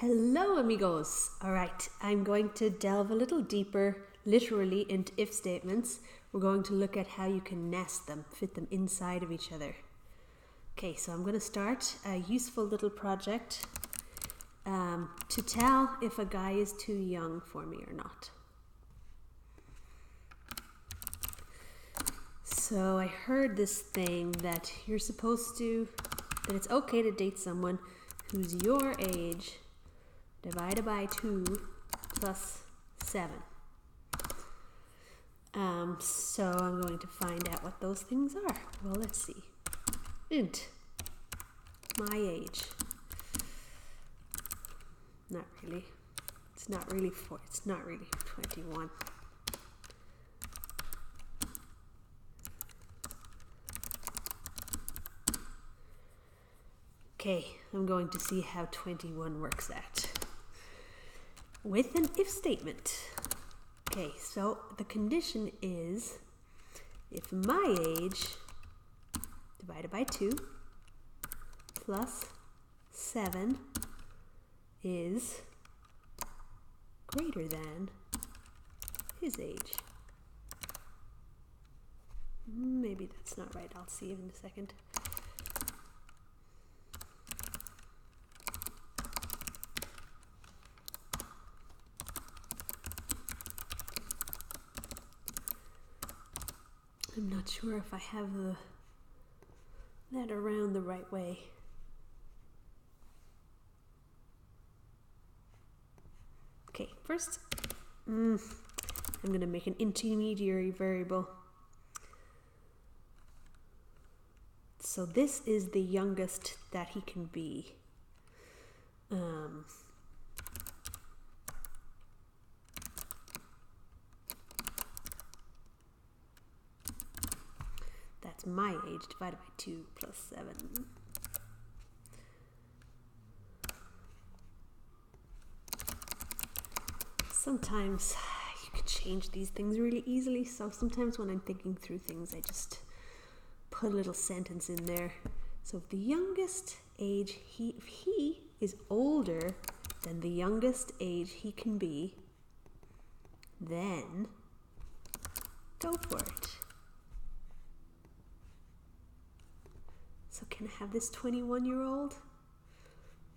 Hello amigos! Alright, I'm going to delve a little deeper, literally, into if statements. We're going to look at how you can nest them, fit them inside of each other. Okay, so I'm going to start a useful little project to tell if a guy is too young for me or not. So I heard this thing that that it's okay to date someone who's your age divided by 2 plus 7. So I'm going to find out what those things are. Well, let's see. Int, my age. Not really. It's not really 21. Okay, I'm going to see how 21 works out with an if statement. Okay, so the condition is if my age divided by 2 plus 7 is greater than his age. Maybe that's not right. I'll see in a second. I'm not sure if I have that around the right way. Okay, first, I'm going to make an intermediary variable. So this is the youngest that he can be. That's my age divided by 2 plus 7. Sometimes you can change these things really easily, so sometimes when I'm thinking through things I just put a little sentence in there. So if the youngest age, if he is older than the youngest age he can be, then go for it. So can I have this 21-year-old?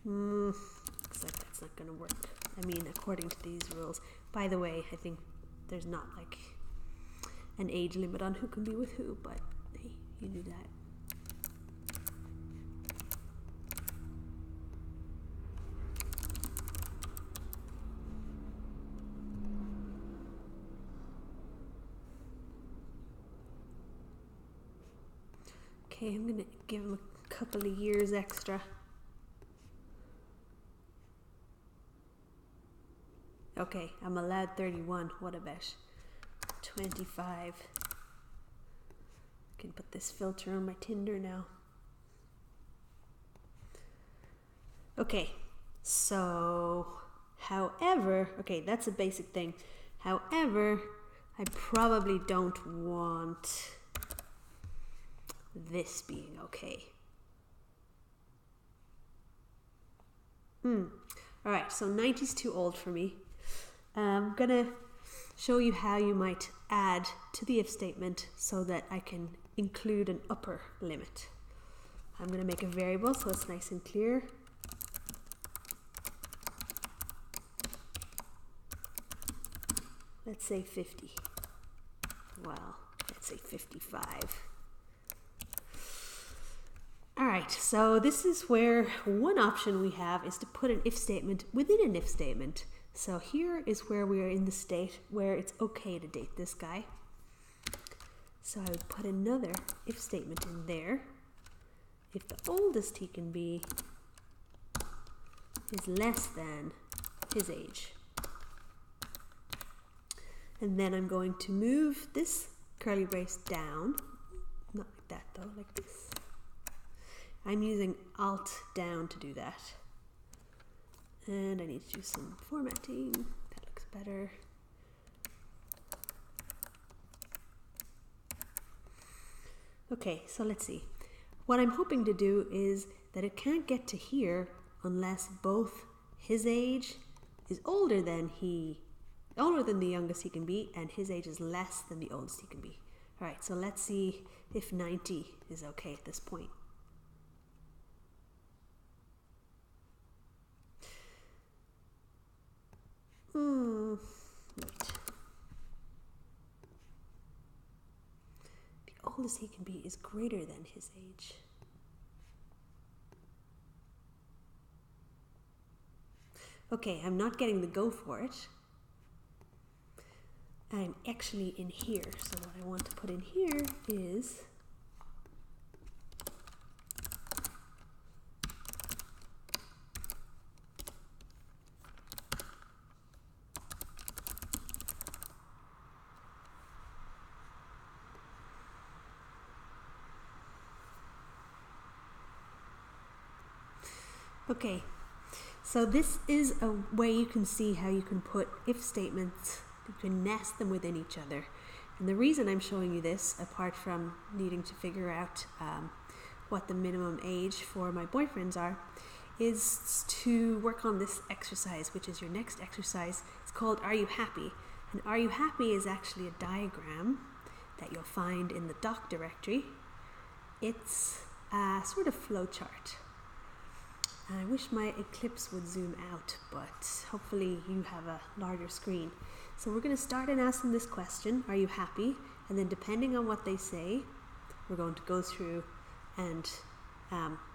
Looks like that's not going to work. I mean, according to these rules. By the way, I think there's not like an age limit on who can be with who, but hey, you do that. Okay, I'm going to give him a couple of years extra. Okay, I'm allowed 31. What about 25? I can put this filter on my Tinder now. Okay, so, however, okay, that's a basic thing. However, I probably don't want this being okay. Alright, so 90's too old for me. I'm gonna show you how you might add to the if statement so that I can include an upper limit. I'm gonna make a variable so it's nice and clear. Let's say 50. Well, let's say 55. Alright, so this is where one option we have is to put an if statement within an if statement. So here is where we are in the state where it's okay to date this guy. So I would put another if statement in there. If the oldest he can be is less than his age. And then I'm going to move this curly brace down. Not like that though, like this. I'm using Alt down to do that. And I need to do some formatting. That looks better. Okay, so let's see. What I'm hoping to do is that it can't get to here unless both his age is older than the youngest he can be, and his age is less than the oldest he can be. All right, so let's see if 90 is okay at this point. Wait. The oldest he can be is greater than his age. Okay, I'm not getting the go for it. I'm actually in here, so what I want to put in here is okay. So this is a way you can see how you can put if statements, you can nest them within each other. And the reason I'm showing you this, apart from needing to figure out what the minimum age for my boyfriends are, is to work on this exercise, which is your next exercise. It's called Are You Happy? And Are You Happy is actually a diagram that you'll find in the doc directory. It's a sort of flow chart. I wish my Eclipse would zoom out, but hopefully you have a larger screen. So we're going to start and ask them this question, are you happy? And then depending on what they say, we're going to go through and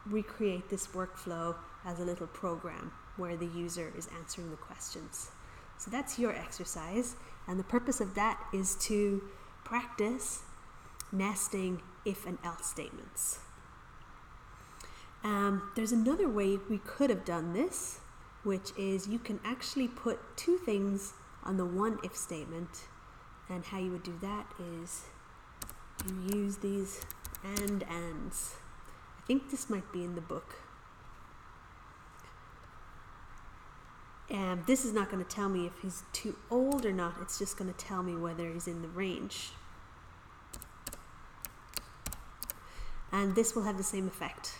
recreate this workflow as a little program where the user is answering the questions. So that's your exercise, and the purpose of that is to practice nesting if and else statements. There's another way we could have done this, which is you can actually put two things on the one if statement, and how you would do that is you use these ands. I think this might be in the book. And this is not going to tell me if he's too old or not, it's just going to tell me whether he's in the range. And this will have the same effect.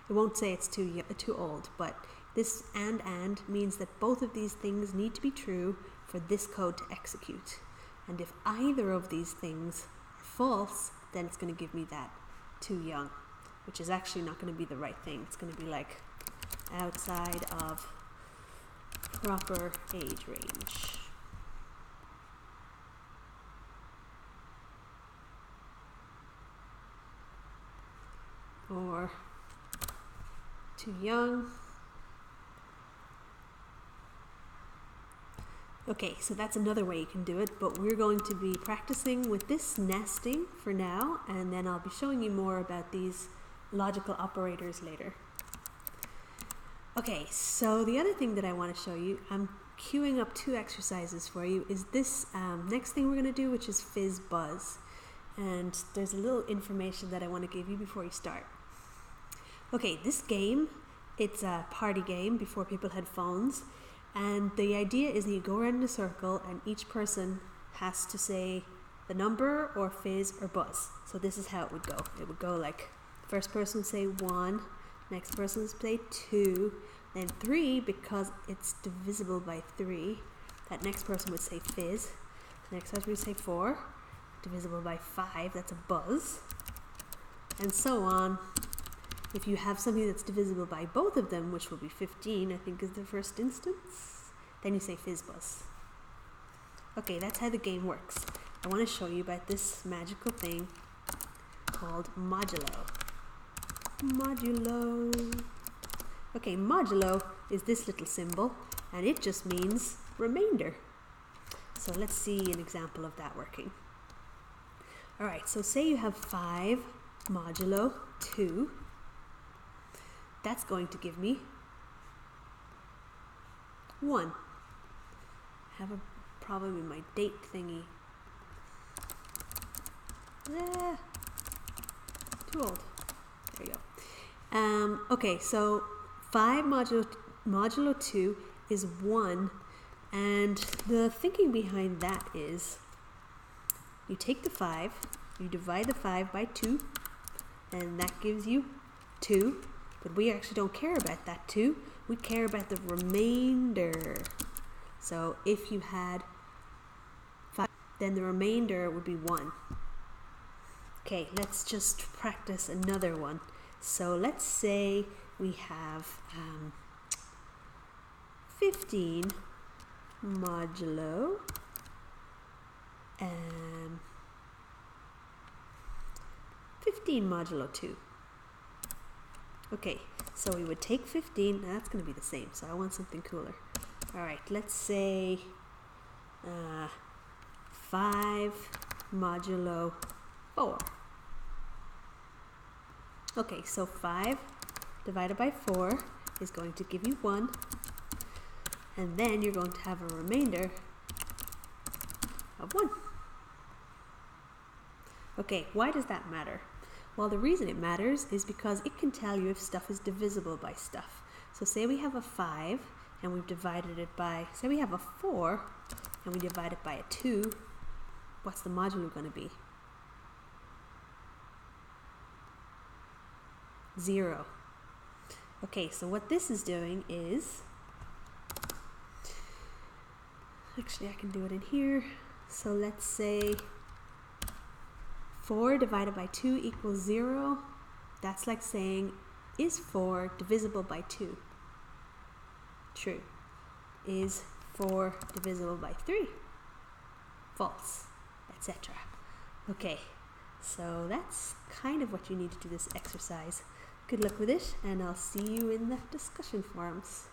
It won't say it's too old, but this and means that both of these things need to be true for this code to execute. And if either of these things are false, then it's going to give me that too young, which is actually not going to be the right thing. It's going to be like outside of proper age range. Or too young. Okay, so that's another way you can do it, but we're going to be practicing with this nesting for now, and then I'll be showing you more about these logical operators later. Okay, so the other thing that I want to show you, I'm queuing up two exercises for you, is this next thing we're going to do, which is fizz buzz. And there's a little information that I want to give you before you start. Okay, this game, it's a party game before people had phones, and the idea is that you go around in a circle and each person has to say the number or fizz or buzz. So this is how it would go. It would go like, first person would say 1, next person would say 2, then 3 because it's divisible by 3. That next person would say fizz. The next person would say 4, divisible by 5, that's a buzz, and so on. If you have something that's divisible by both of them, which will be 15, I think is the first instance, then you say fizz buzz. Okay, that's how the game works. I want to show you about this magical thing called modulo. Modulo. Okay, modulo is this little symbol, and it just means remainder. So let's see an example of that working. Alright, so say you have 5 modulo 2. That's going to give me 1. I have a problem in my date thingy. Too old. There you go. Okay, so 5 modulo 2 is 1, and the thinking behind that is you take the 5, you divide the 5 by 2, and that gives you 2. But we actually don't care about that 2. We care about the remainder. So if you had 5, then the remainder would be 1. Okay, let's just practice another one. So let's say we have 15 modulo 15 modulo 2. Okay, so we would take 15, now that's going to be the same, so I want something cooler. Alright, let's say 5 modulo 4. Okay, so 5 divided by 4 is going to give you 1, and then you're going to have a remainder of 1. Okay, why does that matter? Well, the reason it matters is because it can tell you if stuff is divisible by stuff. So say we have a 5 and we've divided it by, say we have a 4 and we divide it by a 2, what's the modulo going to be? 0. Okay, so what this is doing is, actually I can do it in here. So let's say 4 divided by 2 equals 0. That's like saying, is 4 divisible by 2? True. Is 4 divisible by 3? False, etc. Okay, so that's kind of what you need to do this exercise. Good luck with it, and I'll see you in the discussion forums.